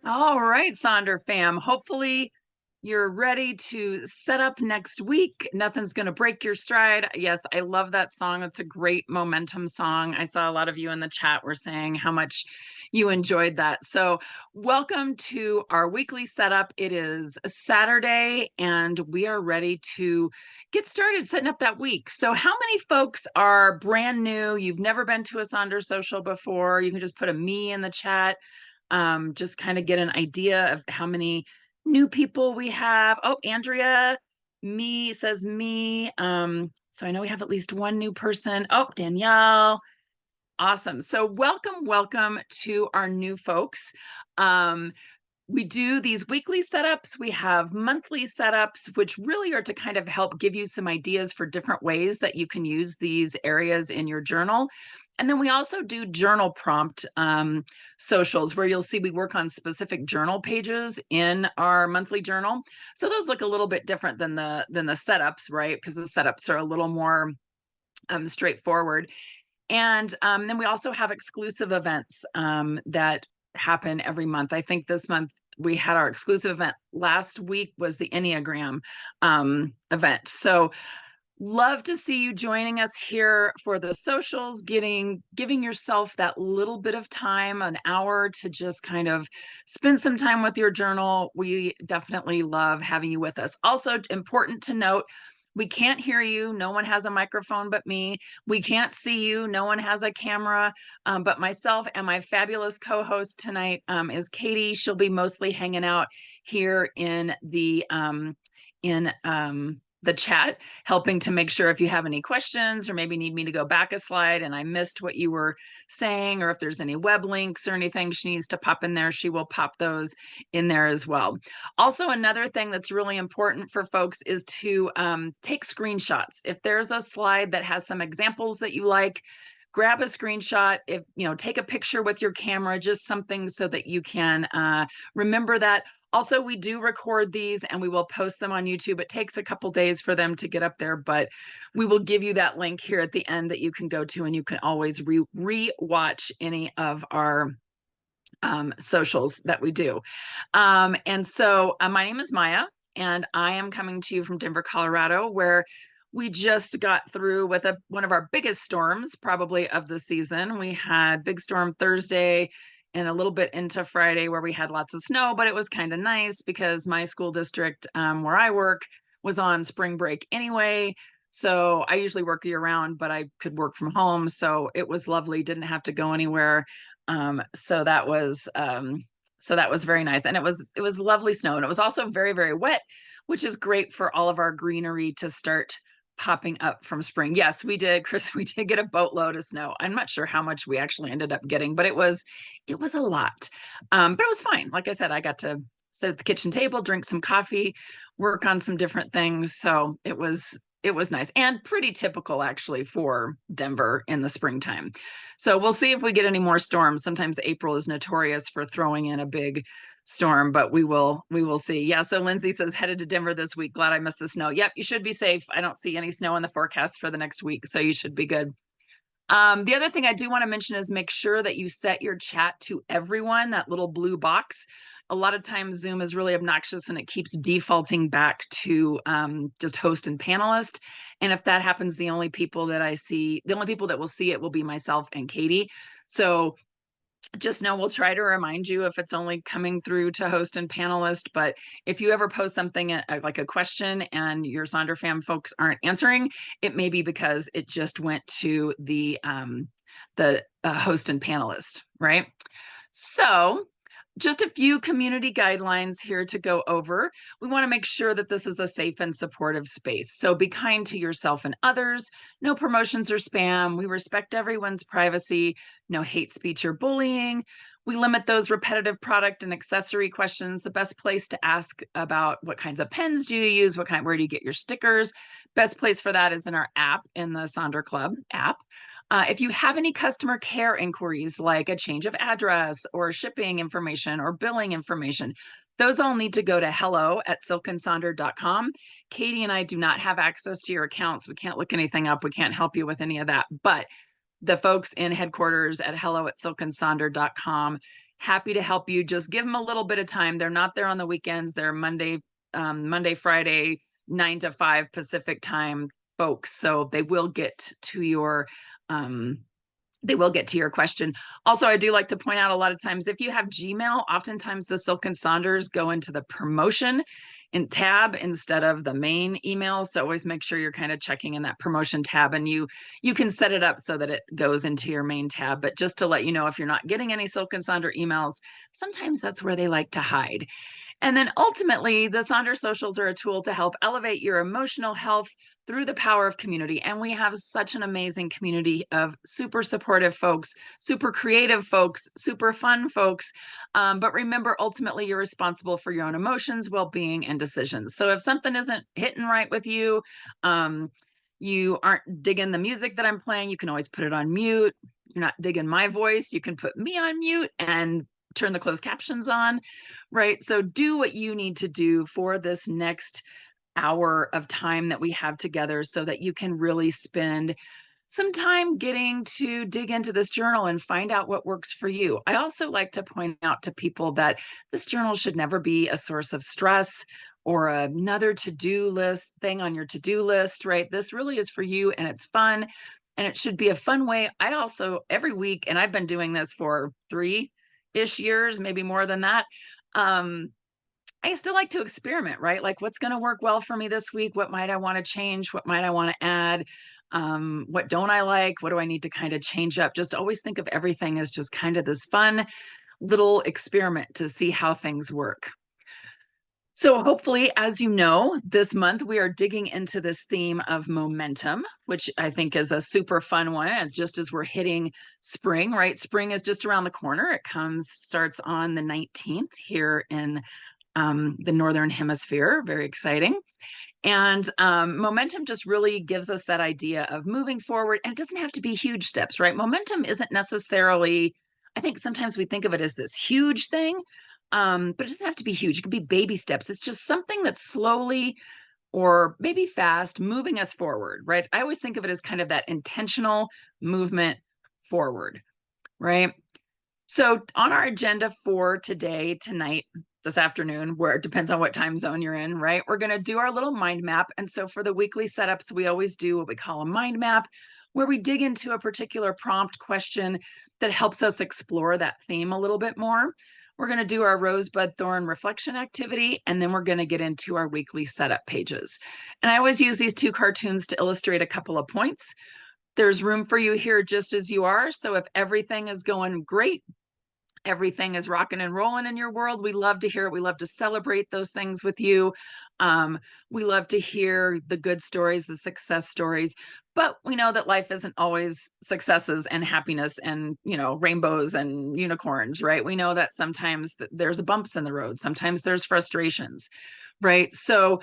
All right, Sonder fam. Hopefully you're ready to set up next week. Nothing's going to break your stride. Yes, I love that song. It's a great momentum song. I saw a lot of you in the chat were saying how much you enjoyed that. So, welcome to our weekly setup. It is Saturday and we are ready to get started setting up that week. So, how many folks are brand new? You've never been to a Sonder Social before? You can just put a me in the chat, just kind of get an idea of how many new people we have. Oh, Andrea, me says me. So I know we have at least one new person. Oh, Danielle. Awesome. So welcome to our new folks. We do these weekly setups. We have monthly setups, which really are to kind of help give you some ideas for different ways that you can use these areas in your journal. And then we also do journal prompt socials where you'll see we work on specific journal pages in our monthly journal. So those look a little bit different than the setups, right? Because the setups are a little more straightforward. And then we also have exclusive events that happen every month. I think this month we had our exclusive event. Last week was the Enneagram event. So love to see you joining us here for the socials, giving yourself that little bit of time, an hour to just kind of spend some time with your journal. We definitely love having you with us. Also important to note, we can't hear you. No one has a microphone but me. We can't see you. No one has a camera but myself, and my fabulous co-host tonight is Katie. She'll be mostly hanging out here in the chat, helping to make sure if you have any questions or maybe need me to go back a slide and I missed what you were saying, or if there's any web links or anything she needs to pop in there, she will pop those in there as well. Also, another thing that's really important for folks is to take screenshots. If there's a slide that has some examples that you like, grab a screenshot. If take a picture with your camera, just something so that you can remember that. Also, we do record these and we will post them on YouTube. It takes a couple days for them to get up there, but we will give you that link here at the end that you can go to, and you can always re-watch any of our socials that we do. And so my name is Maya, and I am coming to you from Denver, Colorado, where we just got through with one of our biggest storms probably of the season. We had big storm Thursday and a little bit into Friday where we had lots of snow, but it was kind of nice because my school district where I work was on spring break anyway. So I usually work year round, but I could work from home. So it was lovely. Didn't have to go anywhere. So that was very nice. And it was lovely snow. And it was also very, very wet, which is great for all of our greenery to start popping up from spring. Yes, we did, Chris. We did get a boatload of snow. I'm not sure how much we actually ended up getting, but it was a lot. But it was fine. Like I said, I got to sit at the kitchen table, drink some coffee, work on some different things. So it was nice and pretty typical actually for Denver in the springtime. So we'll see if we get any more storms. Sometimes April is notorious for throwing in a big storm, but we will see. Yeah, so Lindsay says headed to Denver this week. Glad I missed the snow. Yep, you should be safe. I don't see any snow in the forecast for the next week, so you should be good. The other thing I do want to mention is make sure that you set your chat to everyone, that little blue box. A lot of times Zoom is really obnoxious and it keeps defaulting back to just host and panelist. And if that happens, the only people that will see it will be myself and Katie. So just know we'll try to remind you if it's only coming through to host and panelist. But if you ever post something like a question and your Sonder fam folks aren't answering, it may be because it just went to the host and panelist, right? So just a few community guidelines here to go over. We want to make sure that this is a safe and supportive space. So be kind to yourself and others. No promotions or spam. We respect everyone's privacy. No hate speech or bullying. We limit those repetitive product and accessory questions. The best place to ask about what kinds of pens do you use? Where do you get your stickers? Best place for that is in our app, in the Sonder Club app. If you have any customer care inquiries like a change of address or shipping information or billing information, those all need to go to hello@silkandsonder.com. Katie and I do not have access to your accounts. We can't look anything up. We can't help you with any of that. But the folks in headquarters at hello@silkandsonder.com happy to help you. Just give them a little bit of time. They're not there on the weekends. They're Monday, Friday, 9 to 5 Pacific time folks. So um, they will get to your question. Also, I do like to point out a lot of times if you have Gmail, oftentimes the Silk and Saunders go into the promotion in tab instead of the main email. So always make sure you're kind of checking in that promotion tab, and you can set it up so that it goes into your main tab. But just to let you know, if you're not getting any Silk and Sonder emails, sometimes that's where they like to hide. And then ultimately, the Sonder Socials are a tool to help elevate your emotional health through the power of community. And we have such an amazing community of super supportive folks, super creative folks, super fun folks. But remember, ultimately, you're responsible for your own emotions, well-being, and decisions. So if something isn't hitting right with you, you aren't digging the music that I'm playing, you can always put it on mute. You're not digging my voice, you can put me on mute and turn the closed captions on, right? So do what you need to do for this next hour of time that we have together so that you can really spend some time getting to dig into this journal and find out what works for you. I also like to point out to people that this journal should never be a source of stress or another to-do list thing on your to-do list, right? This really is for you, and it's fun, and it should be a fun way. I also, every week, and I've been doing this for 3-ish years, maybe more than that. I still like to experiment, right? Like, what's going to work well for me this week? What might I want to change? What might I want to add? What don't I like? What do I need to kind of change up? Just always think of everything as just kind of this fun little experiment to see how things work. So hopefully, as you know, this month we are digging into this theme of momentum, which I think is a super fun one. And just as we're hitting spring, right? Spring is just around the corner. Starts on the 19th here in the Northern Hemisphere. Very exciting. And momentum just really gives us that idea of moving forward. And it doesn't have to be huge steps, right? Momentum isn't necessarily, I think sometimes we think of it as this huge thing, but it doesn't have to be huge. It can be baby steps. It's just something that's slowly or maybe fast moving us forward, right? I always think of it as kind of that intentional movement forward, right? So on our agenda for today, tonight, this afternoon, where it depends on what time zone you're in, right? We're going to do our little mind map. And so for the weekly setups, we always do what we call a mind map, where we dig into a particular prompt question that helps us explore that theme a little bit more. We're going to do our rosebud thorn reflection activity, and then we're going to get into our weekly setup pages. And I always use these two cartoons to illustrate a couple of points. There's room for you here just as you are. So if everything is going great, everything is rocking and rolling in your world, we love to hear it. We love to celebrate those things with you. We love to hear the good stories, the success stories, but we know that life isn't always successes and happiness and, rainbows and unicorns, right? We know that sometimes there's bumps in the road. Sometimes there's frustrations, right? So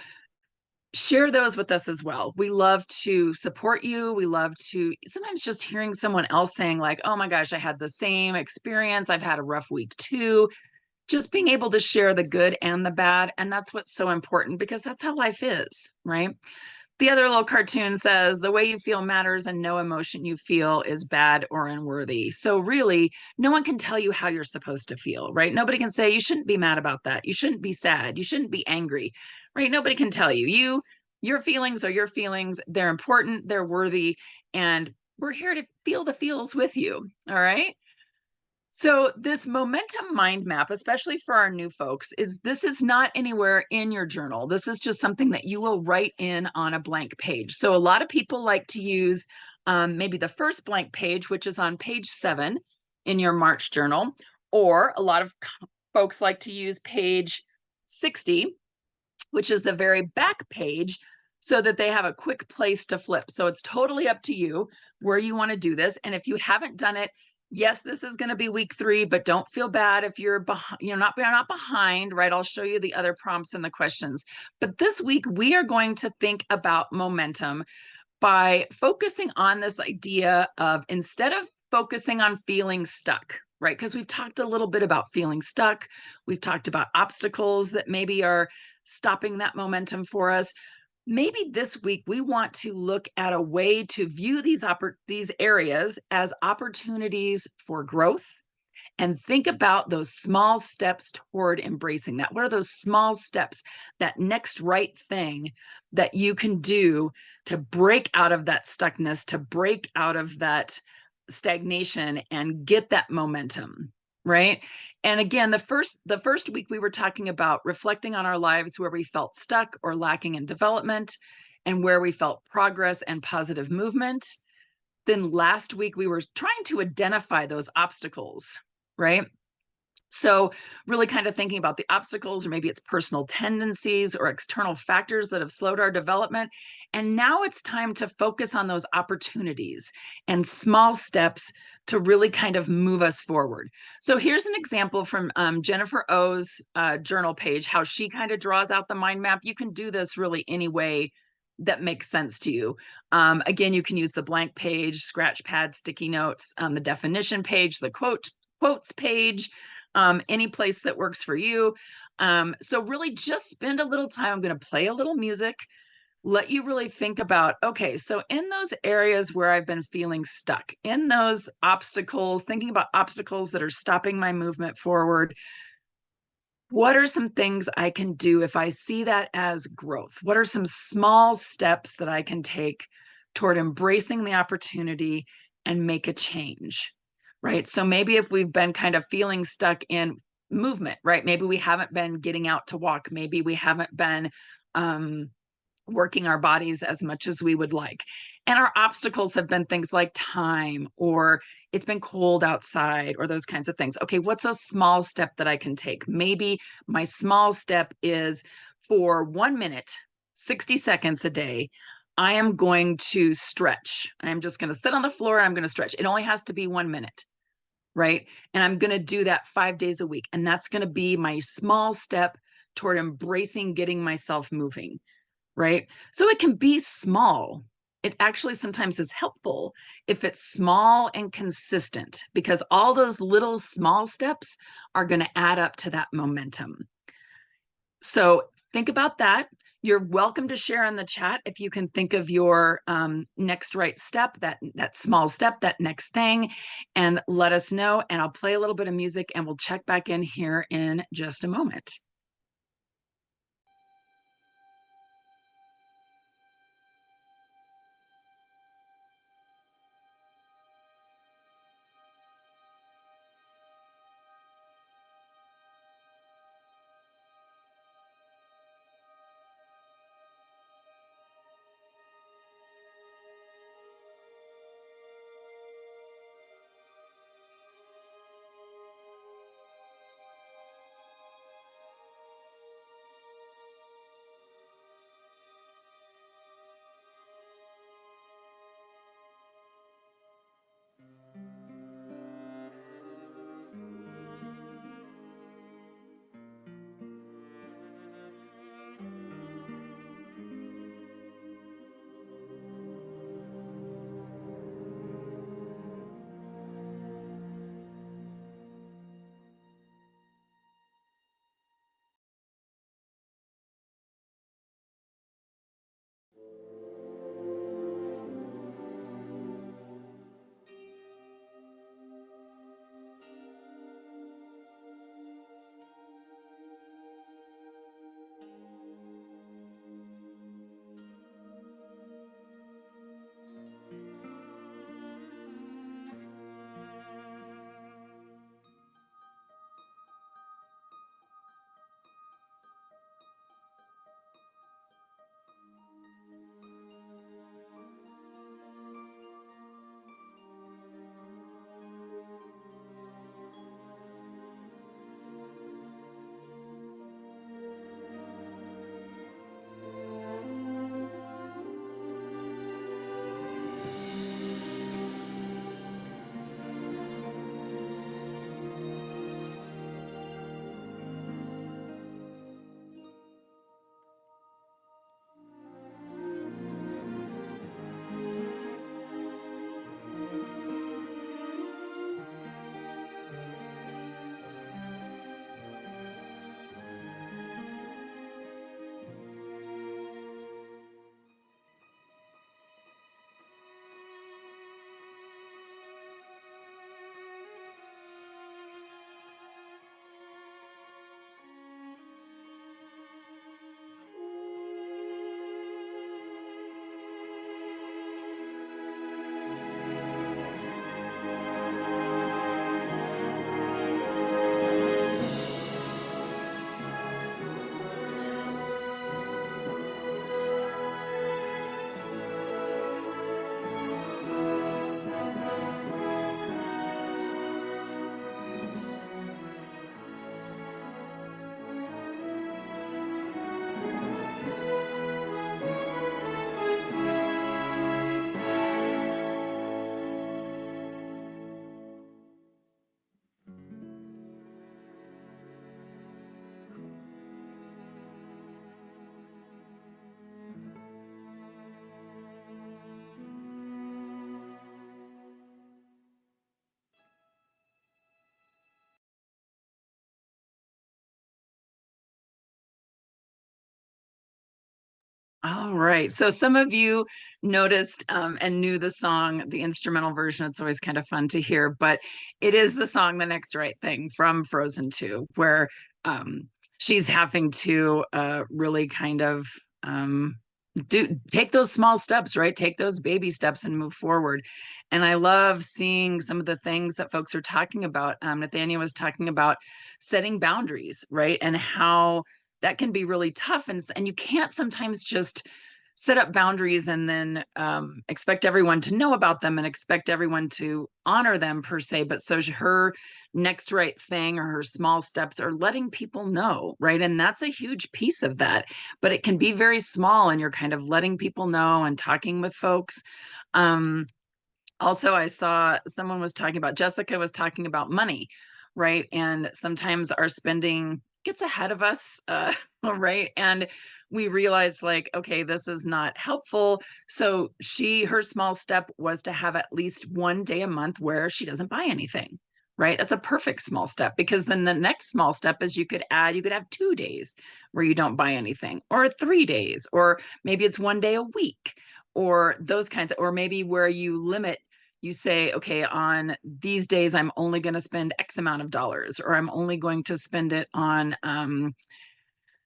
share those with us as well. We love to support you. We love to sometimes just hearing someone else saying, like, oh my gosh, I had the same experience. I've had a rough week too. Just being able to share the good and the bad. And that's what's so important, because that's how life is, right? The other little cartoon says, the way you feel matters, and no emotion you feel is bad or unworthy. So really, no one can tell you how you're supposed to feel, right? Nobody can say, you shouldn't be mad about that. You shouldn't be sad. You shouldn't be angry, right? Nobody can tell you. Your feelings are your feelings. They're important. They're worthy. And we're here to feel the feels with you. All right. So this momentum mind map, especially for our new folks, this is not anywhere in your journal. This is just something that you will write in on a blank page. So a lot of people like to use maybe the first blank page, which is on page 7 in your March journal, or a lot of folks like to use page 60, which is the very back page, so that they have a quick place to flip. So it's totally up to you where you want to do this. And if you haven't done it, yes, this is going to be week 3, but don't feel bad if you're behind, you're not behind, right? I'll show you the other prompts and the questions. But this week, we are going to think about momentum by focusing on this idea of, instead of focusing on feeling stuck, right? Because we've talked a little bit about feeling stuck. We've talked about obstacles that maybe are stopping that momentum for us. Maybe this week we want to look at a way to view these areas as opportunities for growth and think about those small steps toward embracing that. What are those small steps, that next right thing that you can do to break out of that stuckness, to break out of that stagnation and get that momentum, right? And again, the first week we were talking about reflecting on our lives where we felt stuck or lacking in development and where we felt progress and positive movement. Then last week we were trying to identify those obstacles, right? So, really kind of thinking about the obstacles, or maybe it's personal tendencies or external factors that have slowed our development. And now it's time to focus on those opportunities and small steps to really kind of move us forward. So, here's an example from Jennifer O's journal page, how she kind of draws out the mind map. You can do this really any way that makes sense to you. Again, you can use the blank page, scratch pad, sticky notes, the definition page, the quotes page, any place that works for you. So really just spend a little time. I'm going to play a little music, let you really think about, okay, so in those areas where I've been feeling stuck, in those obstacles, thinking about obstacles that are stopping my movement forward, what are some things I can do if I see that as growth? What are some small steps that I can take toward embracing the opportunity and make a change? Right. So maybe if we've been kind of feeling stuck in movement, right? Maybe we haven't been getting out to walk. Maybe we haven't been working our bodies as much as we would like. And our obstacles have been things like time, or it's been cold outside, or those kinds of things. Okay, what's a small step that I can take? Maybe my small step is for 1 minute, 60 seconds a day, I am going to stretch. I'm just going to sit on the floor and I'm going to stretch. It only has to be 1 minute, right? And I'm going to do that 5 days a week. And that's going to be my small step toward embracing getting myself moving, right? So it can be small. It actually sometimes is helpful if it's small and consistent, because all those little small steps are going to add up to that momentum. So think about that. You're welcome to share in the chat if you can think of your next right step, that small step, that next thing, and let us know. And I'll play a little bit of music and we'll check back in here in just a moment. All right. So some of you noticed and knew the song, the instrumental version. It's always kind of fun to hear, but it is the song "The Next Right Thing" from Frozen 2, where um, she's having to really kind of um, take those small steps, right? Take those baby steps and move forward. And I love seeing some of the things that folks are talking about. Nathania was talking about setting boundaries, right? And how that can be really tough. And you can't sometimes just set up boundaries and then expect everyone to know about them and expect everyone to honor them per se. But so her next right thing or her small steps are letting people know, right? And that's a huge piece of that. But it can be very small and you're kind of letting people know and talking with folks. Um, Also, I saw someone was talking about, Jessica was talking about money, right? And sometimes our spending gets ahead of us, right? And we realize, like, okay, this is not helpful. So her small step was to have at least one day a month where she doesn't buy anything, right? That's a perfect small step, because then the next small step is you could have 2 days where you don't buy anything, or 3 days, or maybe it's one day a week, or those kinds of, or maybe where you say, okay, on these days, I'm only going to spend X amount of dollars, or I'm only going to spend it on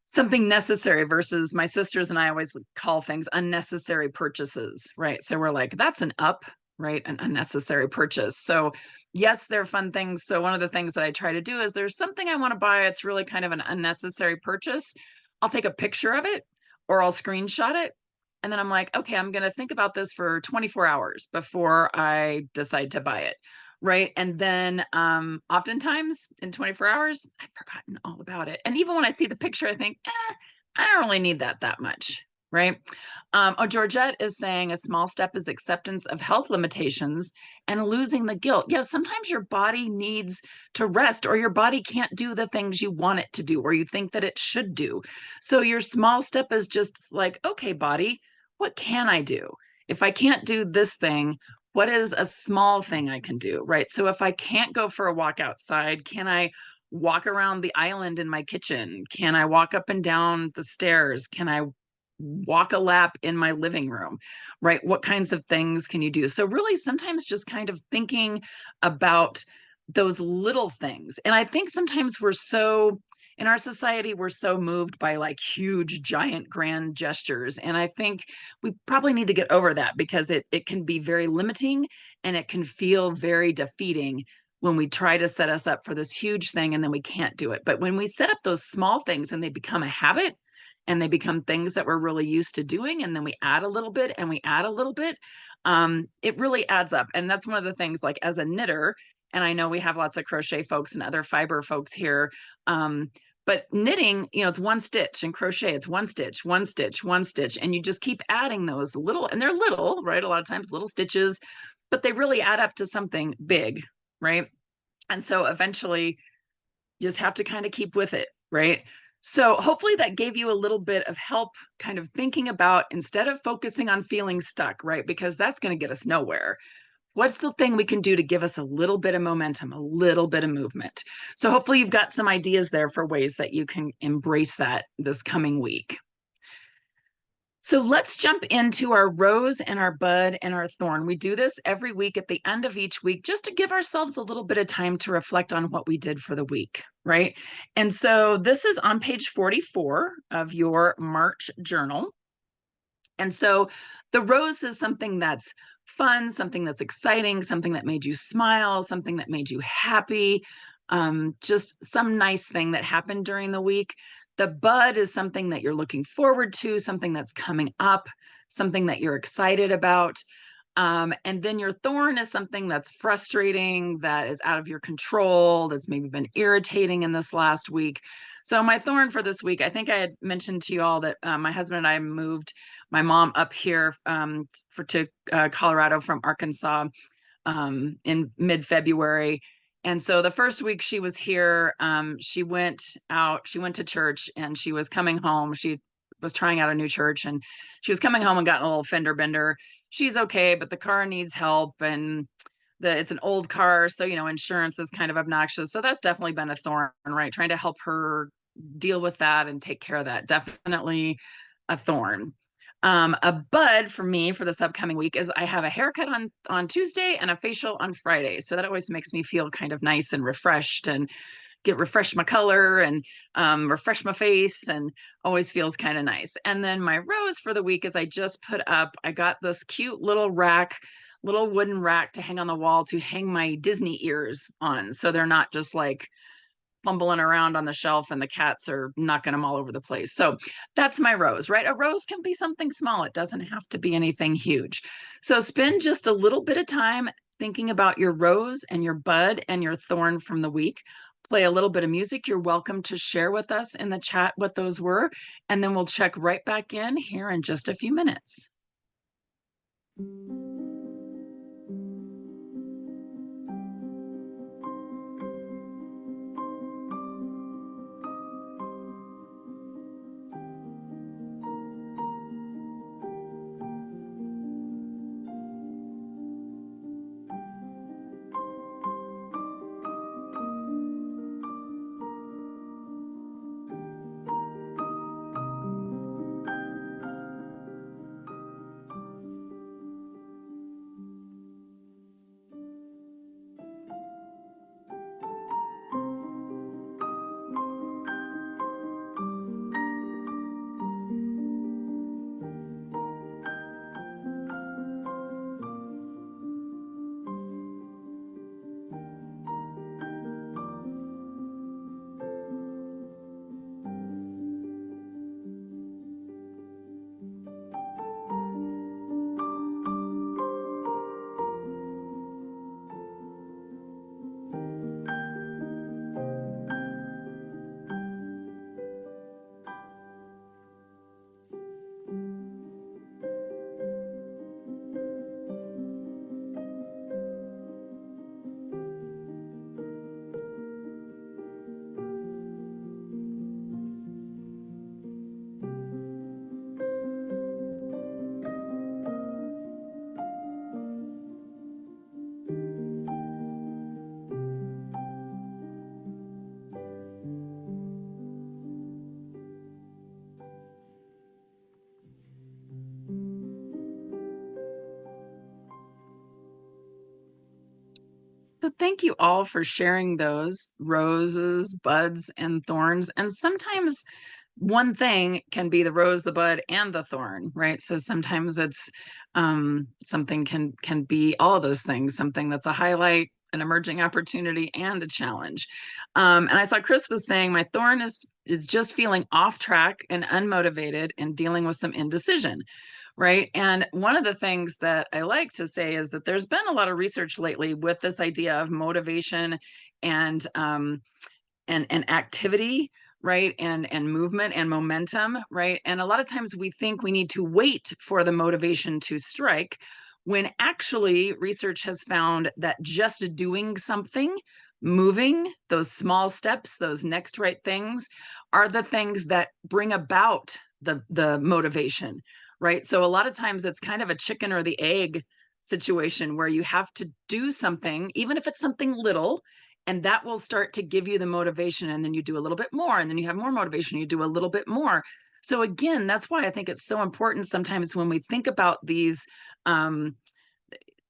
something necessary, versus my sisters and I always call things unnecessary purchases, right? So we're like, that's an up, right? An unnecessary purchase. So yes, they're fun things. So one of the things that I try to do is, there's something I want to buy. It's really kind of an unnecessary purchase. I'll take a picture of it or I'll screenshot it. And then I'm like, okay, I'm going to think about this for 24 hours before I decide to buy it. Right. And then oftentimes in 24 hours, I've forgotten all about it. And even when I see the picture, I think, I don't really need that much. Right. Georgette is saying a small step is acceptance of health limitations and losing the guilt. Yes, sometimes your body needs to rest, or your body can't do the things you want it to do, or you think that it should do. So your small step is just like, okay, body, what can I do? If I can't do this thing, what is a small thing I can do, right? So if I can't go for a walk outside, can I walk around the island in my kitchen? Can I walk up and down the stairs? Can I walk a lap in my living room, right? What kinds of things can you do? So really sometimes just kind of thinking about those little things. And I think sometimes in our society, we're so moved by like huge, giant, grand gestures. And I think we probably need to get over that, because it can be very limiting and it can feel very defeating when we try to set us up for this huge thing and then we can't do it. But when we set up those small things and they become a habit and they become things that we're really used to doing, and then we add a little bit and we add a little bit, it really adds up. And that's one of the things, like as a knitter, and I know we have lots of crochet folks and other fiber folks here. But knitting, it's one stitch, and crochet, it's one stitch, one stitch, one stitch. And you just keep adding those little, and they're little, right? A lot of times little stitches, but they really add up to something big, right? And so eventually you just have to kind of keep with it, right? So hopefully that gave you a little bit of help kind of thinking about, instead of focusing on feeling stuck, right? Because that's going to get us nowhere. What's the thing we can do to give us a little bit of momentum, a little bit of movement? So hopefully you've got some ideas there for ways that you can embrace that this coming week. So let's jump into our rose and our bud and our thorn. We do this every week at the end of each week, just to give ourselves a little bit of time to reflect on what we did for the week, right? And so this is on page 44 of your March journal. And so the rose is something that's fun, something that's exciting, something that made you smile, something that made you happy, just some nice thing that happened during the week. The bud is something that you're looking forward to, something that's coming up, something that you're excited about. And then your thorn is something that's frustrating, that is out of your control, that's maybe been irritating in this last week. So my thorn for this week, I think I had mentioned to you all that my husband and I moved my mom up here to Colorado from Arkansas in mid-February. And so the first week she was here, she went to church, and she was coming home. She was trying out a new church, and she was coming home and got a little fender bender. She's okay, but the car needs help, and it's an old car, so insurance is kind of obnoxious. So that's definitely been a thorn, right? Trying to help her deal with that and take care of that. Definitely a thorn. A bud for me for this upcoming week is I have a haircut on Tuesday and a facial on Friday. So that always makes me feel kind of nice and refreshed and get refresh my color and refresh my face and always feels kind of nice. And then my rose for the week is I just put up, I got this cute little rack, little wooden rack to hang on the wall to hang my Disney ears on. So they're not just like fumbling around on the shelf and the cats are knocking them all over the place. So that's my rose, right? A rose can be something small. It doesn't have to be anything huge. So spend just a little bit of time thinking about your rose and your bud and your thorn from the week. Play a little bit of music. You're welcome to share with us in the chat what those were, and then we'll check right back in here in just a few minutes. So thank you all for sharing those roses, buds, and thorns. And sometimes one thing can be the rose, the bud, and the thorn, right? So sometimes it's something can be all of those things, something that's a highlight, an emerging opportunity, and a challenge. And I saw Chris was saying my thorn is just feeling off track and unmotivated and dealing with some indecision. Right. And one of the things that I like to say is that there's been a lot of research lately with this idea of motivation and and activity, right? And movement and momentum, right? And a lot of times we think we need to wait for the motivation to strike, when actually research has found that just doing something, moving those small steps, those next right things, are the things that bring about the motivation, right? So a lot of times it's kind of a chicken or the egg situation where you have to do something, even if it's something little, and that will start to give you the motivation, and then you do a little bit more, and then you have more motivation, you do a little bit more. So again, that's why I think it's so important sometimes when we think about these um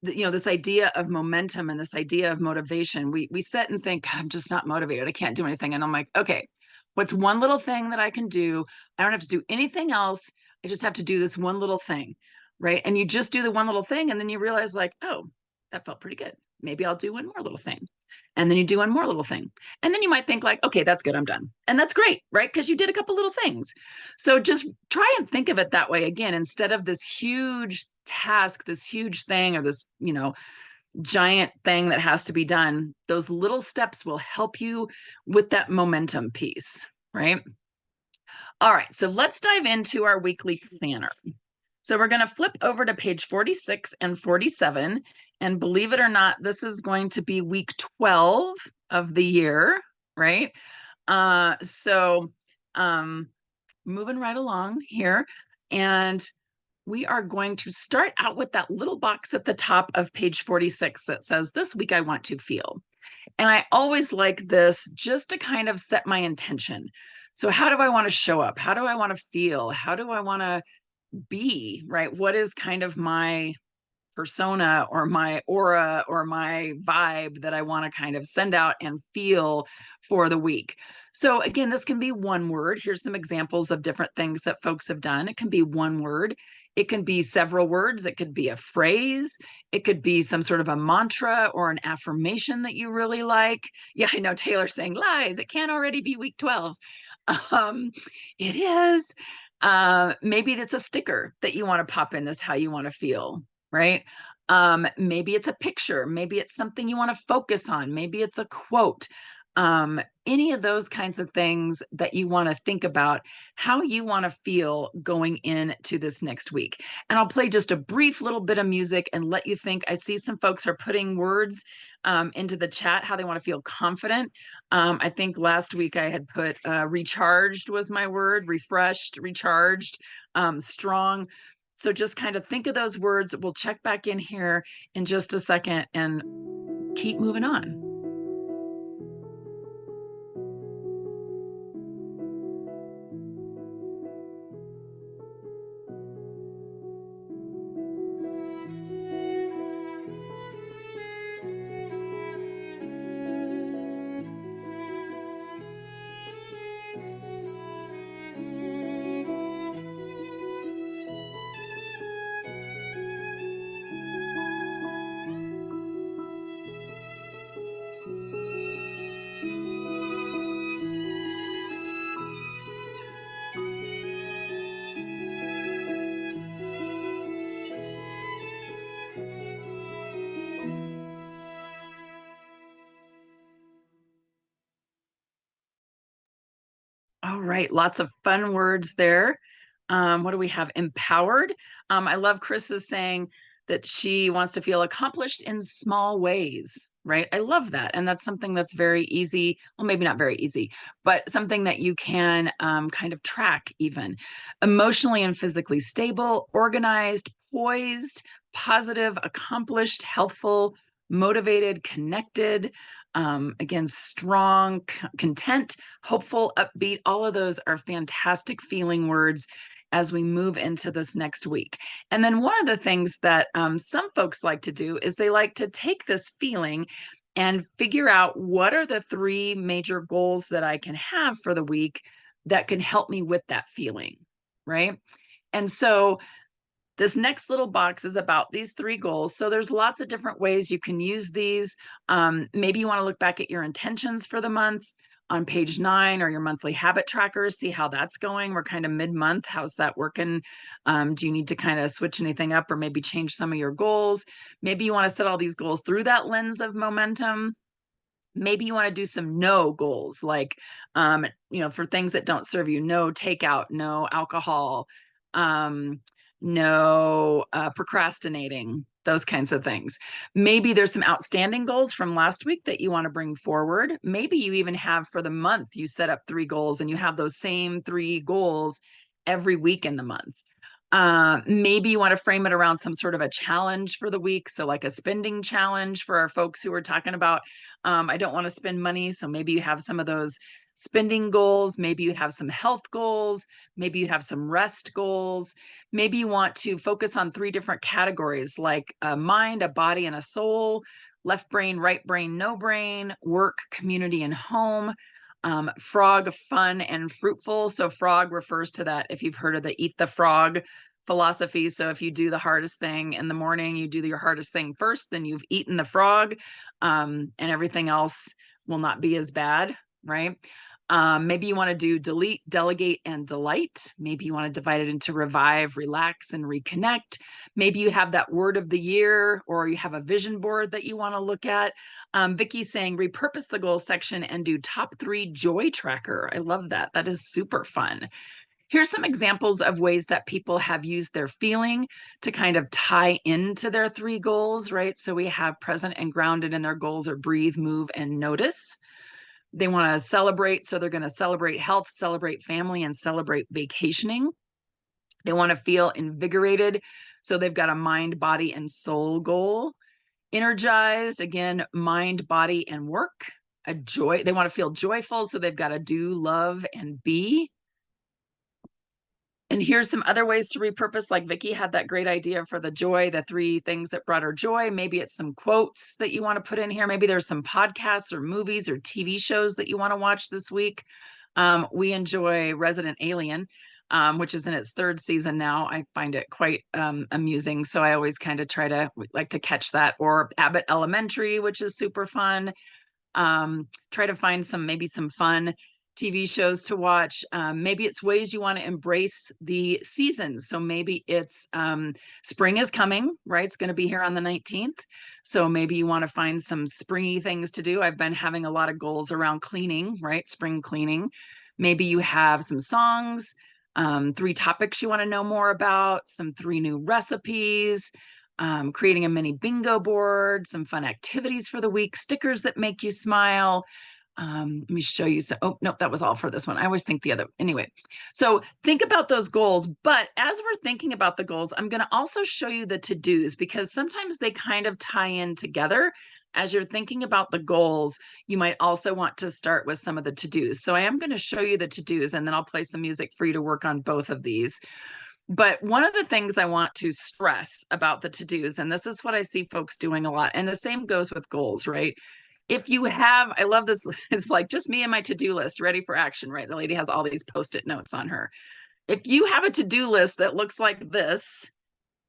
this idea of momentum and this idea of motivation, we sit and think, I'm just not motivated, I can't do anything. And I'm like, okay, what's one little thing that I can do? I don't have to do anything else. I just have to do this one little thing, right? And you just do the one little thing, and then you realize, like, oh, that felt pretty good, maybe I'll do one more little thing. And then you do one more little thing, and then you might think, like, okay, that's good, I'm done. And that's great, right? Because you did a couple little things. So just try and think of it that way again, instead of this huge task, this huge thing, or this giant thing that has to be done. Those little steps will help you with that momentum piece, right? All right, so let's dive into our weekly planner. So we're going to flip over to page 46 and 47. And believe it or not, this is going to be week 12 of the year, right? So moving right along here. And we are going to start out with that little box at the top of page 46 that says, "This week I want to feel." And I always like this just to kind of set my intention. So how do I want to show up? How do I want to feel? How do I want to be, right? What is kind of my persona or my aura or my vibe that I want to kind of send out and feel for the week? So, again, this can be one word. Here's some examples of different things that folks have done. It can be one word, it can be several words, it could be a phrase, it could be some sort of a mantra or an affirmation that you really like. Yeah, I know Taylor's saying lies. It can't already be week 12. Um, it is. Maybe it's a sticker that you want to pop in, this how you want to feel, right? Maybe it's a picture, maybe it's something you want to focus on, maybe it's a quote. Any of those kinds of things that you want to think about how you want to feel going into this next week. And I'll play just a brief little bit of music and let you think. I see some folks are putting words into the chat, how they want to feel confident. I think last week I had put recharged was my word, refreshed, recharged, strong. So just kind of think of those words. We'll check back in here in just a second and keep moving on. All right, lots of fun words there. What do we have? Empowered. I love Chris's saying that she wants to feel accomplished in small ways, right? I love that. And that's something that's very easy. Well, maybe not very easy, but something that you can kind of track even. Emotionally and physically stable, organized, poised, positive, accomplished, healthful, motivated, connected. Again, strong, content, hopeful, upbeat. All of those are fantastic feeling words as we move into this next week. And then one of the things that some folks like to do is they like to take this feeling and figure out what are the 3 major goals that I can have for the week that can help me with that feeling, right? And so this next little box is about these 3 goals. So there's lots of different ways you can use these. Maybe you want to look back at your intentions for the month on page 9 or your monthly habit tracker, see how that's going. We're kind of mid-month. How's that working? Do you need to kind of switch anything up or maybe change some of your goals? Maybe you want to set all these goals through that lens of momentum. Maybe you want to do some no goals, like, for things that don't serve you, no takeout, no alcohol, um, no procrastinating, those kinds of things. Maybe there's some outstanding goals from last week that you want to bring forward. Maybe you even have for the month, you set up 3 goals and you have those same 3 goals every week in the month. Maybe you want to frame it around some sort of a challenge for the week. So, like a spending challenge for our folks who are talking about, I don't want to spend money. So, maybe you have some of those spending goals. Maybe you have some health goals. Maybe you have some rest goals. Maybe you want to focus on 3 different categories like a mind, a body, and a soul, left brain, right brain, no brain, work, community, and home. Frog, fun, and fruitful. So frog refers to that, if you've heard of the eat the frog philosophy. So if you do the hardest thing in the morning, you do your hardest thing first, then you've eaten the frog, and everything else will not be as bad, right? Maybe you want to do delete, delegate, and delight. Maybe you want to divide it into revive, relax, and reconnect. Maybe you have that word of the year, or you have a vision board that you want to look at. Vicky's saying repurpose the goal section and do top 3 joy tracker. I love that. That is super fun. Here's some examples of ways that people have used their feeling to kind of tie into their 3 goals, right? So we have present and grounded in their goals are breathe, move, and notice. They want to celebrate, so they're going to celebrate health, celebrate family, and celebrate vacationing. They want to feel invigorated, so they've got a mind, body, and soul goal. Energized, again, mind, body, and work. A joy, they want to feel joyful, so they've got to do, love, and be. And here's some other ways to repurpose. Like Vicky had that great idea for the joy, the 3 things that brought her joy. Maybe it's some quotes that you want to put in here. Maybe there's some podcasts or movies or TV shows that you want to watch this week. We enjoy Resident Alien, which is in its 3rd season now. I find it quite amusing. So I always kind of like to catch that. Or Abbott Elementary, which is super fun. Try to find maybe some fun TV shows to watch. Maybe it's ways you want to embrace the seasons. So maybe it's spring is coming, right? It's going to be here on the 19th. So maybe you want to find some springy things to do. I've been having a lot of goals around cleaning, right? Spring cleaning. Maybe you have some songs, 3 topics you want to know more about, some 3 new recipes, creating a mini bingo board, some fun activities for the week, stickers that make you smile. Let me show you some. Oh, nope, that was all for this one. I always think the other. Anyway, so think about those goals. But as we're thinking about the goals, I'm going to also show you the to-dos, because sometimes they kind of tie in together. As you're thinking about the goals, you might also want to start with some of the to-dos. So I am going to show you the to-dos, and then I'll play some music for you to work on both of these. But one of the things I want to stress about the to-dos, and this is what I see folks doing a lot, and the same goes with goals, right? If you have, I love this, it's like just me and my to-do list ready for action, right? The lady has all these post-it notes on her. If you have a to-do list that looks like this,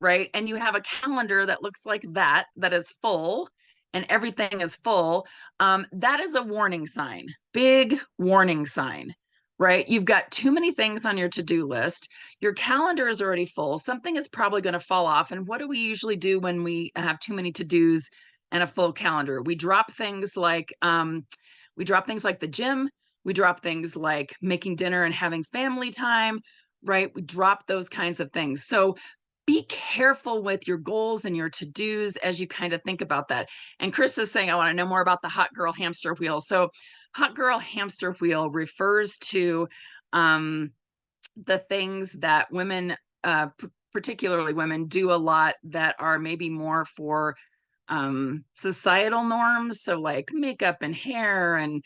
right? And you have a calendar that looks like that is full, and everything is full, that is a warning sign, big warning sign, right? You've got too many things on your to-do list. Your calendar is already full. Something is probably going to fall off. And what do we usually do when we have too many to-dos and a full calendar? We drop things like the gym. We drop things like making dinner and having family time, right? We drop those kinds of things. So be careful with your goals and your to-dos as you kind of think about that. And Chris is saying, I want to know more about the hot girl hamster wheel. So hot girl hamster wheel refers to the things that women, particularly women, do a lot that are maybe more for societal norms. So like makeup and hair and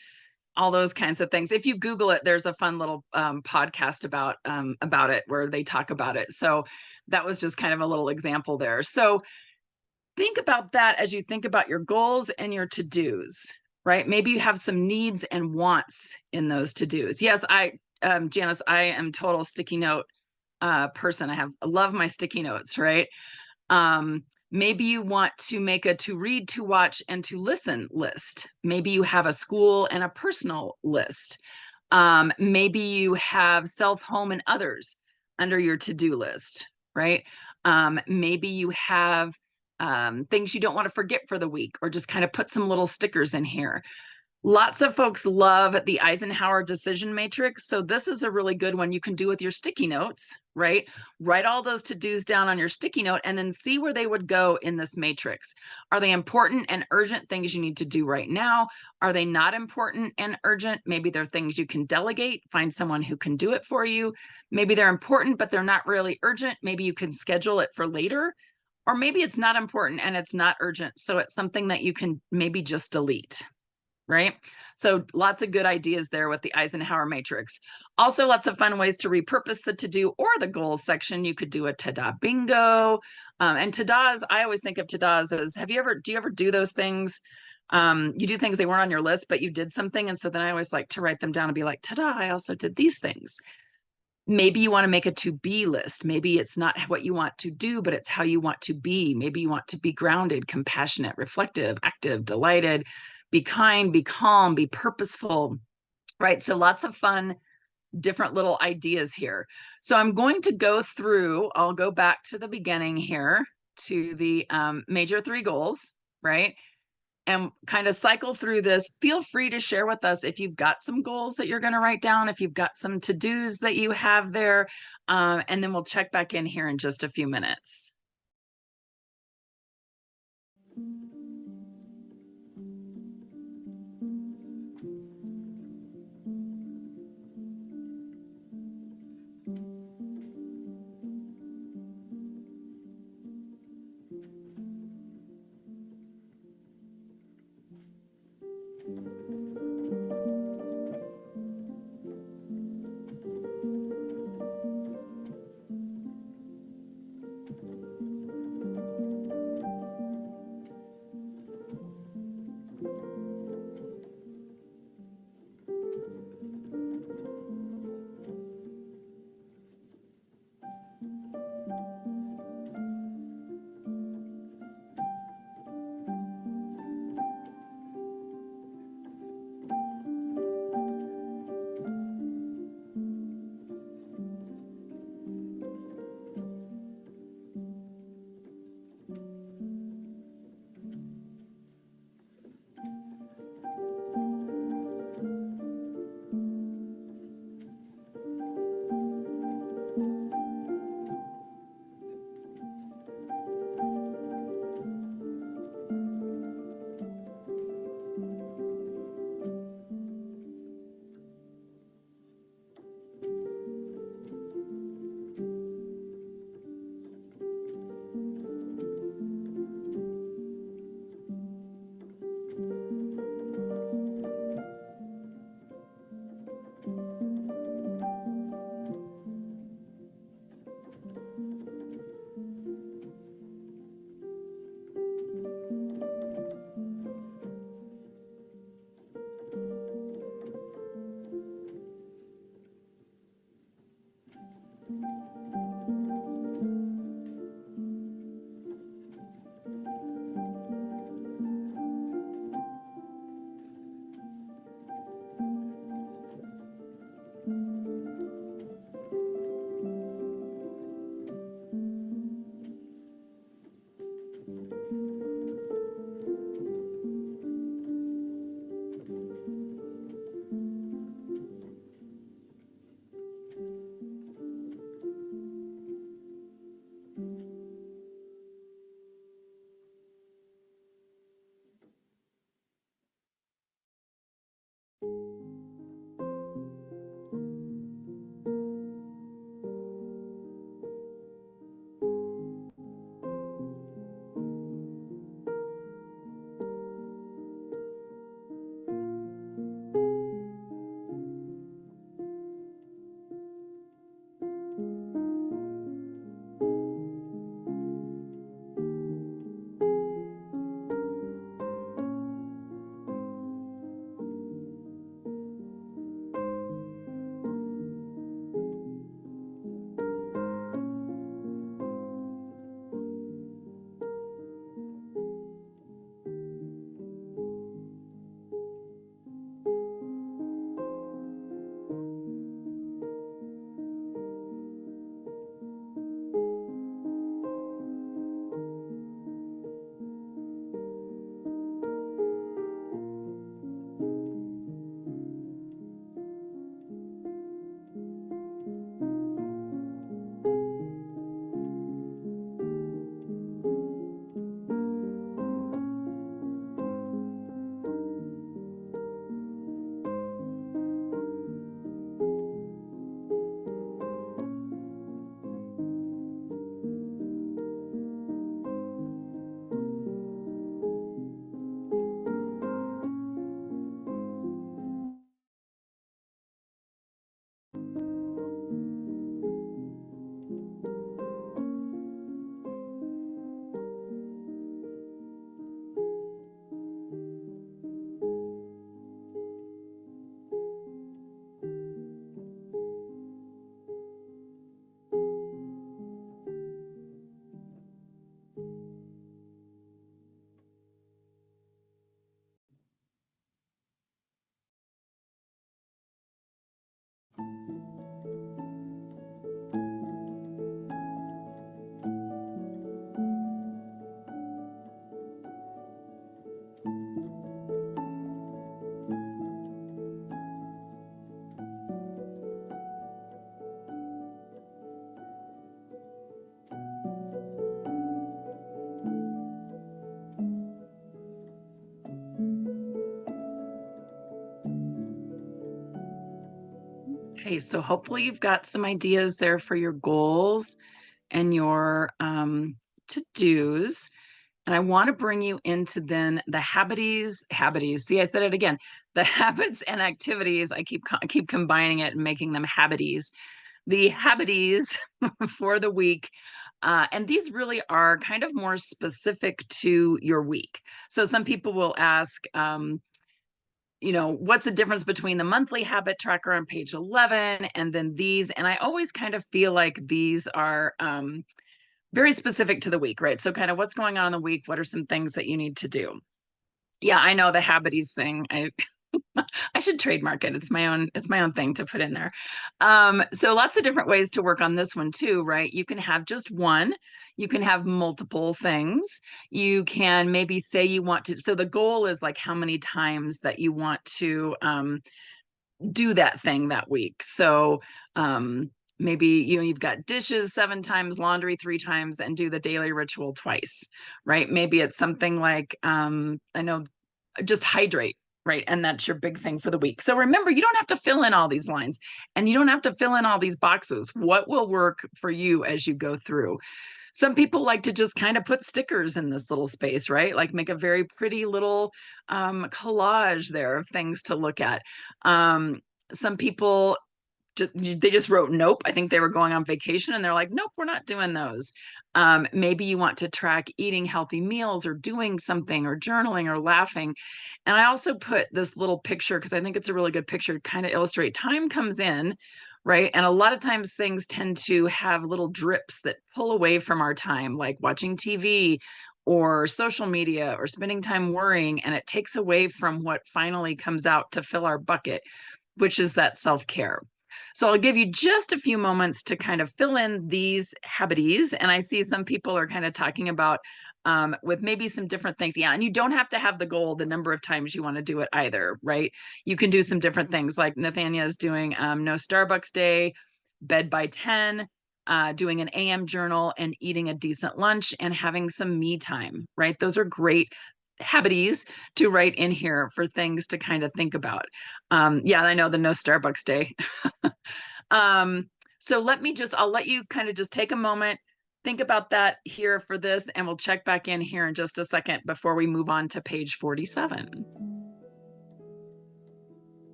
all those kinds of things. If you Google it, there's a fun little podcast about it where they talk about it. So that was just kind of a little example there. So think about that as you think about your goals and your to-dos, right? Maybe you have some needs and wants in those to-dos. Yes, Janice, I am total sticky note person. I love my sticky notes, right? Maybe you want to make a to read, to watch, and to listen list. Maybe you have a school and a personal list. Maybe you have self, home, and others under your to-do list, right? Maybe you have things you don't want to forget for the week, or just kind of put some little stickers in here. Lots of folks love the Eisenhower decision matrix. So this is a really good one you can do with your sticky notes, right? Write all those to-dos down on your sticky note and then see where they would go in this matrix. Are they important and urgent things you need to do right now? Are they not important and urgent? Maybe they're things you can delegate, find someone who can do it for you. Maybe they're important, but they're not really urgent. Maybe you can schedule it for later. Or maybe it's not important and it's not urgent. So it's something that you can maybe just delete. Right? So lots of good ideas there with the Eisenhower matrix. Also, lots of fun ways to repurpose the to-do or the goals section. You could do a ta-da bingo. And ta-das, I always think of ta-das as, do you ever do those things? You do things they weren't on your list, but you did something. And so then I always like to write them down and be like, ta-da, I also did these things. Maybe you want to make a to-be list. Maybe it's not what you want to do, but it's how you want to be. Maybe you want to be grounded, compassionate, reflective, active, delighted, be kind, be calm, be purposeful, right? So lots of fun, different little ideas here. So I'm going to go through, I'll go back to the beginning here to the major 3 goals, right? And kind of cycle through this. Feel free to share with us if you've got some goals that you're going to write down, if you've got some to-dos that you have there, and then we'll check back in here in just a few minutes. Okay, so hopefully you've got some ideas there for your goals and your to-dos. And I want to bring you into then the habits. See, I said it again. The habits and activities. I keep combining it and making them habits. The habits for the week. And these really are kind of more specific to your week. So some people will ask, what's the difference between the monthly habit tracker on page 11 and then these? And I always kind of feel like these are very specific to the week, right? So kind of what's going on in the week? What are some things that you need to do? Yeah, I know the habits thing. I should trademark it. It's my own thing to put in there. So lots of different ways to work on this one too, right? You can have just one, you can have multiple things. You can maybe say you want to, so the goal is like how many times that you want to do that thing that week. So maybe you've got dishes 7 times, laundry 3 times, and do the daily ritual twice, right? Maybe it's something like I know, just hydrate, right? And that's your big thing for the week. So remember, you don't have to fill in all these lines and you don't have to fill in all these boxes. What will work for you as you go through? Some people like to just kind of put stickers in this little space, right? Like make a very pretty little collage there of things to look at. Some people they just wrote nope. I think they were going on vacation and they're like, nope, we're not doing those. Maybe you want to track eating healthy meals or doing something or journaling or laughing. And I also put this little picture because I think it's a really good picture to kind of illustrate time comes in, right? And a lot of times things tend to have little drips that pull away from our time, like watching TV or social media or spending time worrying, and it takes away from what finally comes out to fill our bucket, which is that self-care. So I'll give you just a few moments to kind of fill in these habits. And I see some people are kind of talking about with maybe some different things. Yeah. And you don't have to have the goal, the number of times you want to do it either, right? You can do some different things like Nathania is doing no Starbucks day, bed by 10, doing an AM journal and eating a decent lunch and having some me time, right? Those are great habits to write in here for things to kind of think about. Yeah, I know the no Starbucks day. um, so I'll let you kind of just take a moment, think about that here for this, and we'll check back in here in just a second before we move on to page 47.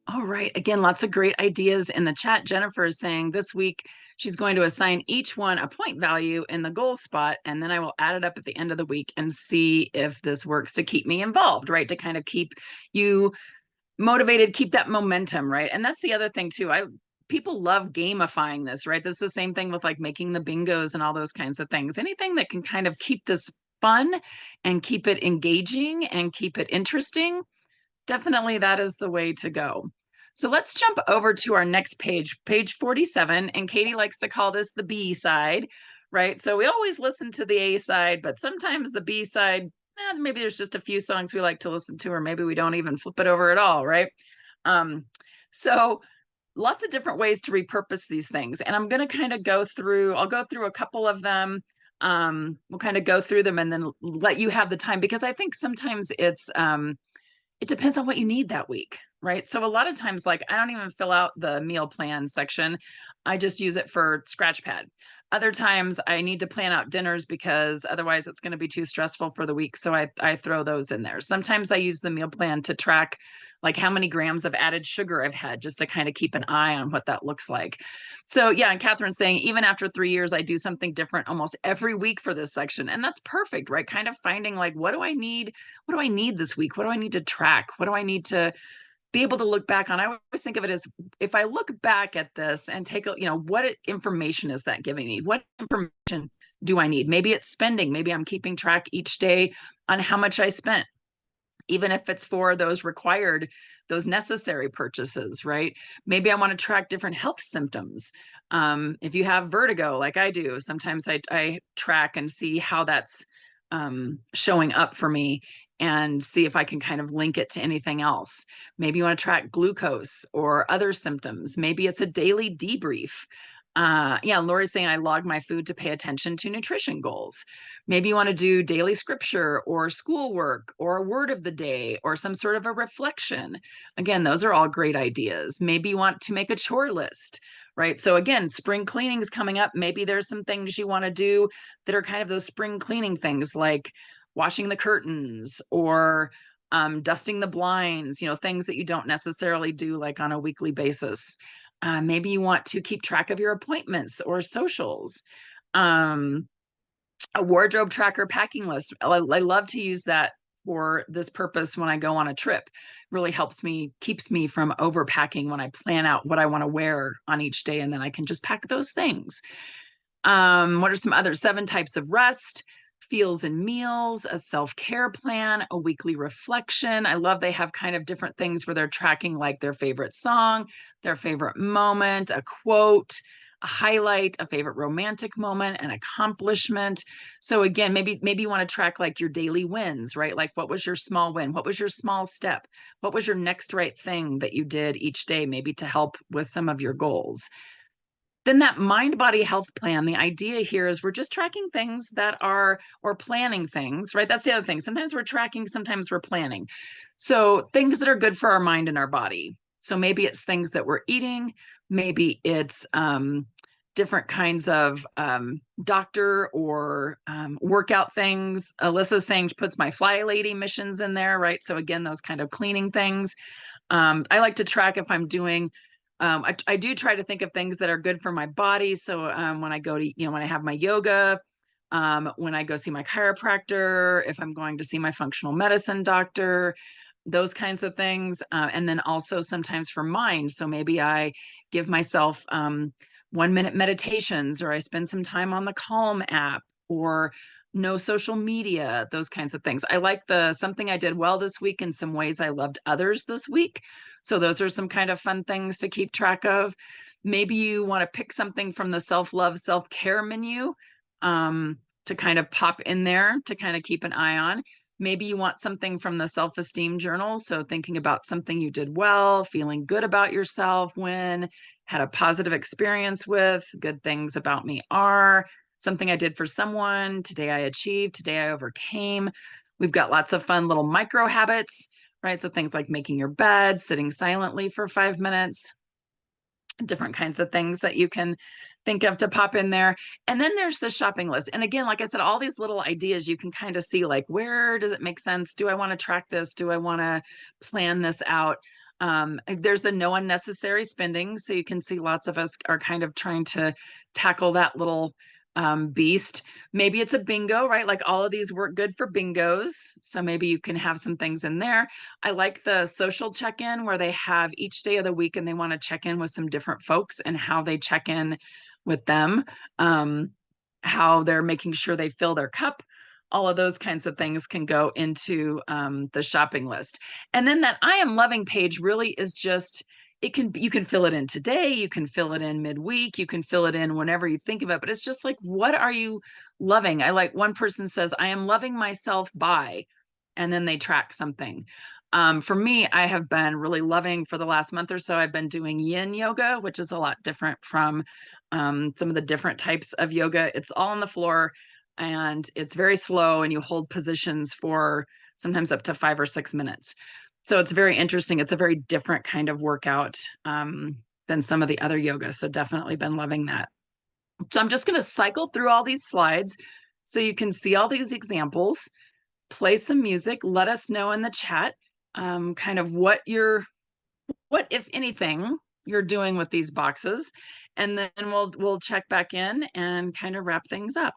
All right. Again, lots of great ideas in the chat. Jennifer is saying this week she's going to assign each one a point value in the goal spot, and then I will add it up at the end of the week and see if this works to keep me involved, right? To kind of keep you motivated, keep that momentum, right? And that's the other thing too. People love gamifying this, right? This is the same thing with like making the bingos and all those kinds of things. Anything that can kind of keep this fun and keep it engaging and keep it interesting, definitely that is the way to go. So let's jump over to our next page, page 47. And Katie likes to call this the B side, right? So we always listen to the A side, but sometimes the B side, maybe there's just a few songs we like to listen to, or maybe we don't even flip it over at all, right? So lots of different ways to repurpose these things. And I'm going to kind of I'll go through a couple of them. We'll kind of go through them and then let you have the time, because I think sometimes it depends on what you need that week, right? So a lot of times, like, I don't even fill out the meal plan section. I just use it for scratch pad. Other times I need to plan out dinners because otherwise it's going to be too stressful for the week. So I throw those in there. Sometimes I use the meal plan to track like how many grams of added sugar I've had just to kind of keep an eye on what that looks like. So yeah, and Catherine's saying even after 3 years, I do something different almost every week for this section. And that's perfect, right? Kind of finding like, what do I need? What do I need this week? What do I need to track? What do I need to be able to look back on? I always think of it as, if I look back at this and take a, what information is that giving me? What information do I need? Maybe it's spending. Maybe I'm keeping track each day on how much I spent, even if it's for those required, those necessary purchases, right? Maybe I want to track different health symptoms. If you have vertigo, like I do, sometimes I track and see how that's showing up for me and see if I can kind of link it to anything else. Maybe you want to track glucose or other symptoms. Maybe it's a daily debrief. Yeah, Lori's saying I log my food to pay attention to nutrition goals. Maybe you want to do daily scripture or schoolwork or a word of the day or some sort of a reflection. Again, those are all great ideas. Maybe you want to make a chore list, right? So again, spring cleaning is coming up. Maybe there's some things you want to do that are kind of those spring cleaning things, like washing the curtains or dusting the blinds, things that you don't necessarily do like on a weekly basis. Maybe you want to keep track of your appointments or socials. Um, a wardrobe tracker, packing list. I love to use that for this purpose when I go on a trip. Really helps me, keeps me from overpacking when I plan out what I want to wear on each day, and then I can just pack those things. What are some other 7 types of rest? Feels and meals, a self-care plan, a weekly reflection. I love they have kind of different things where they're tracking like their favorite song, their favorite moment, a quote, a highlight, a favorite romantic moment, an accomplishment. So again, maybe you want to track like your daily wins, right? Like what was your small win? What was your small step? What was your next right thing that you did each day, maybe to help with some of your goals? Then that mind body health plan, the idea here is we're just tracking things that are, or planning things, right? That's the other thing. Sometimes we're tracking, sometimes we're planning. So things that are good for our mind and our body. So maybe it's things that we're eating, maybe it's different kinds of doctor or workout things. Alyssa's saying she puts my Fly Lady missions in there, right? So again, those kind of cleaning things. I like to track if I'm doing, I do try to think of things that are good for my body. So when I go to, when I have my yoga, when I go see my chiropractor, if I'm going to see my functional medicine doctor, those kinds of things. And then also sometimes for mind. So maybe I give myself 1 minute meditations, or I spend some time on the Calm app, or no social media, those kinds of things. I like the something I did well this week and some ways I loved others this week. So those are some kind of fun things to keep track of. Maybe you want to pick something from the self-love, self-care menu to kind of pop in there to kind of keep an eye on. Maybe you want something from the self-esteem journal. So thinking about something you did well, feeling good about yourself when, had a positive experience with, good things about me are, something I did for someone, today I achieved, today I overcame. We've got lots of fun little micro habits, right? So things like making your bed, sitting silently for 5 minutes, different kinds of things that you can think of to pop in there. And then there's the shopping list. And again, like I said, all these little ideas you can kind of see, like, where does it make sense? Do I want to track this? Do I want to plan this out? There's a no unnecessary spending. So you can see lots of us are kind of trying to tackle that little beast. Maybe it's a bingo, right? Like all of these work good for bingos. So maybe you can have some things in there. I like the social check-in where they have each day of the week and they want to check in with some different folks and how they check in with them, how they're making sure they fill their cup. All of those kinds of things can go into the shopping list. And then that I am loving page really is just, you can fill it in today, you can fill it in midweek, you can fill it in whenever you think of it, but it's just like, what are you loving? I like one person says, I am loving myself by, and then they track something. For me, I have been really loving for the last month or so, I've been doing yin yoga, which is a lot different from some of the different types of yoga. It's all on the floor and it's very slow, and you hold positions for sometimes up to 5 or 6 minutes. So it's very interesting. It's a very different kind of workout than some of the other yogas. So definitely been loving that. So I'm just going to cycle through all these slides so you can see all these examples, play some music, let us know in the chat kind of what, if anything, you're doing with these boxes. And then we'll check back in and kind of wrap things up.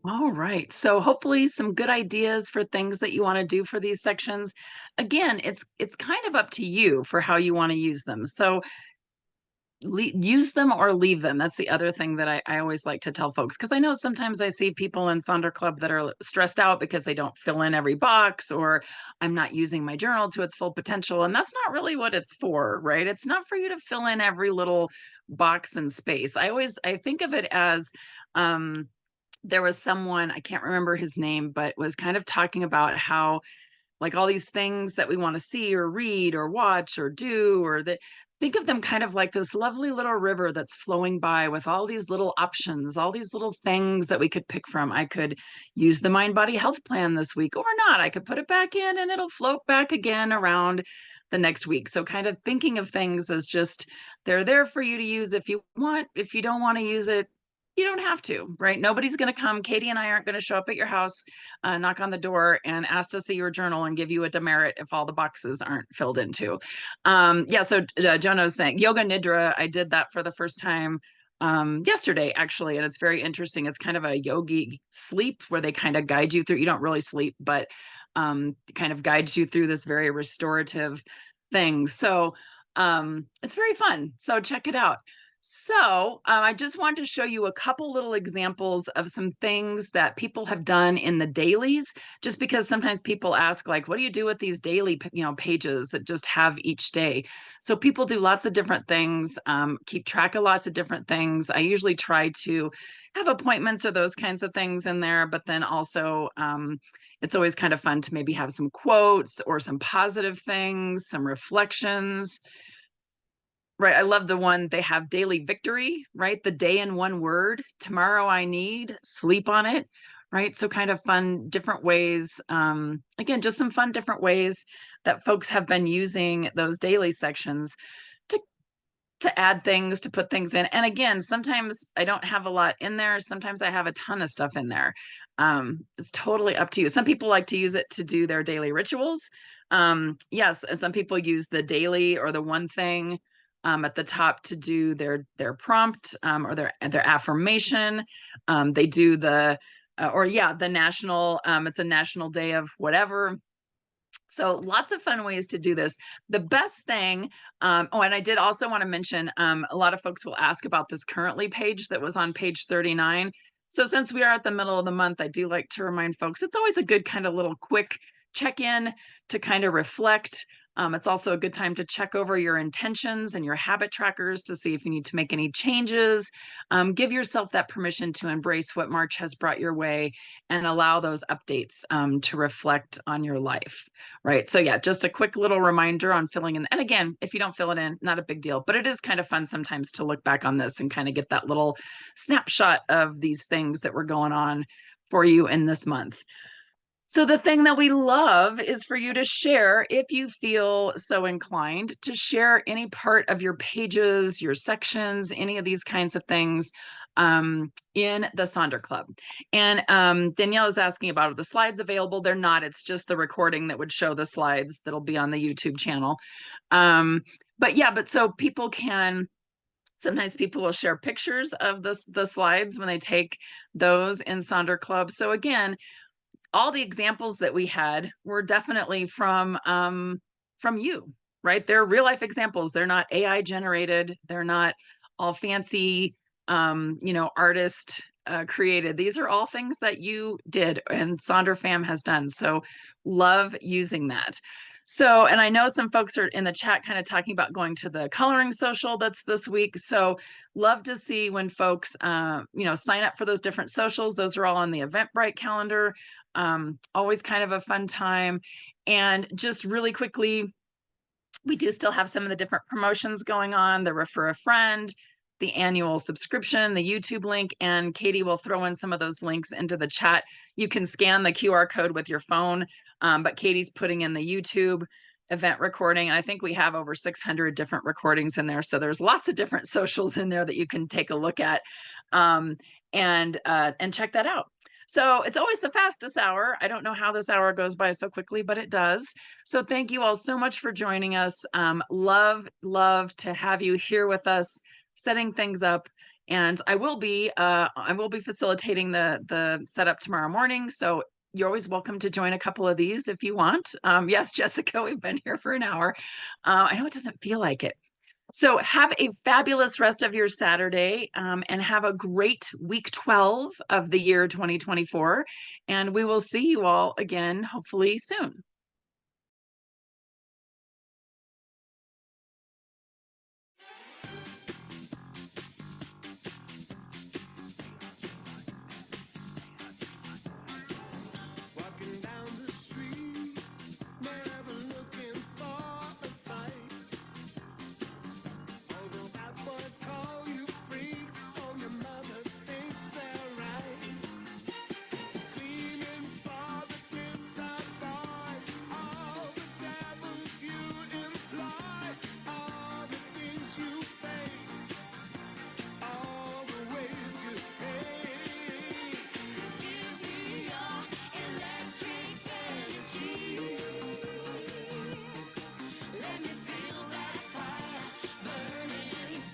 All right. So hopefully some good ideas for things that you want to do for these sections. Again, it's kind of up to you for how you want to use them. So use them or leave them. That's the other thing that I always like to tell folks, because I know sometimes I see people in Sonder Club that are stressed out because they don't fill in every box, or I'm not using my journal to its full potential. And that's not really what it's for, right? It's not for you to fill in every little box and space. I think of it as there was someone, I can't remember his name, but was kind of talking about how like all these things that we want to see or read or watch or do, or that, think of them kind of like this lovely little river that's flowing by with all these little options, all these little things that we could pick from. I could use the Mind Body Health Plan this week or not. I could put it back in and it'll float back again around the next week. So kind of thinking of things as just they're there for you to use if you want. If you don't want to use it, you don't have to, right? Nobody's going to come. Katie and I aren't going to show up at your house, knock on the door and ask to see your journal and give you a demerit if all the boxes aren't filled into. Yeah, so Jonah was saying yoga nidra. I did that for the first time yesterday, actually, and it's very interesting. It's kind of a yogi sleep where they kind of guide you through. You don't really sleep, but kind of guides you through this very restorative thing. So it's very fun. So check it out. So I just wanted to show you a couple little examples of some things that people have done in the dailies, just because sometimes people ask, like, what do you do with these daily, pages that just have each day? So people do lots of different things, keep track of lots of different things. I usually try to have appointments or those kinds of things in there, but then also it's always kind of fun to maybe have some quotes or some positive things, some reflections. Right. I love the one they have daily victory, right? The day in one word. Tomorrow I need, sleep on it. Right. So kind of fun, different ways. Again, just some fun, different ways that folks have been using those daily sections to add things, to put things in. And again, sometimes I don't have a lot in there. Sometimes I have a ton of stuff in there. It's totally up to you. Some people like to use it to do their daily rituals. Yes, and some people use the daily or the one thing at the top to do their prompt or their affirmation. They do the or yeah, the national. It's a national day of whatever. So lots of fun ways to do this. The best thing, oh, and I did also want to mention, a lot of folks will ask about this currently page that was on page 39. So since we are at the middle of the month, I do like to remind folks, it's always a good kind of little quick check-in to kind of reflect. It's also a good time to check over your intentions and your habit trackers to see if you need to make any changes. Give yourself that permission to embrace what March has brought your way and allow those updates to reflect on your life. Right. So yeah, just a quick little reminder on filling in. And again, if you don't fill it in, not a big deal, but it is kind of fun sometimes to look back on this and kind of get that little snapshot of these things that were going on for you in this month. So the thing that we love is for you to share, if you feel so inclined, to share any part of your pages, your sections, any of these kinds of things in the Sonder Club. And Danielle is asking about, are the slides available? They're not. It's just the recording that would show the slides that'll be on the YouTube channel. But yeah, but so people can, sometimes people will share pictures of the slides when they take those in Sonder Club. So again, all the examples that we had were definitely from you, right? They're real life examples. They're not AI generated. They're not all fancy, artist created. These are all things that you did and Sonder Fam has done. So love using that. So, and I know some folks are in the chat kind of talking about going to the coloring social that's this week. So love to see when folks, sign up for those different socials. Those are all on the Eventbrite calendar. Always kind of a fun time. And just really quickly, we do still have some of the different promotions going on, the refer a friend, the annual subscription, the YouTube link, and Katie will throw in some of those links into the chat. You can scan the QR code with your phone, but Katie's putting in the YouTube event recording. And I think we have over 600 different recordings in there. So there's lots of different socials in there that you can take a look at and check that out. So it's always the fastest hour. I don't know how this hour goes by so quickly, but it does. So thank you all so much for joining us. Love to have you here with us, setting things up. And I will be facilitating the setup tomorrow morning. So you're always welcome to join a couple of these if you want. Yes, Jessica, we've been here for an hour. I know it doesn't feel like it. So have a fabulous rest of your Saturday, and have a great week 12 of the year 2024. And we will see you all again, hopefully soon.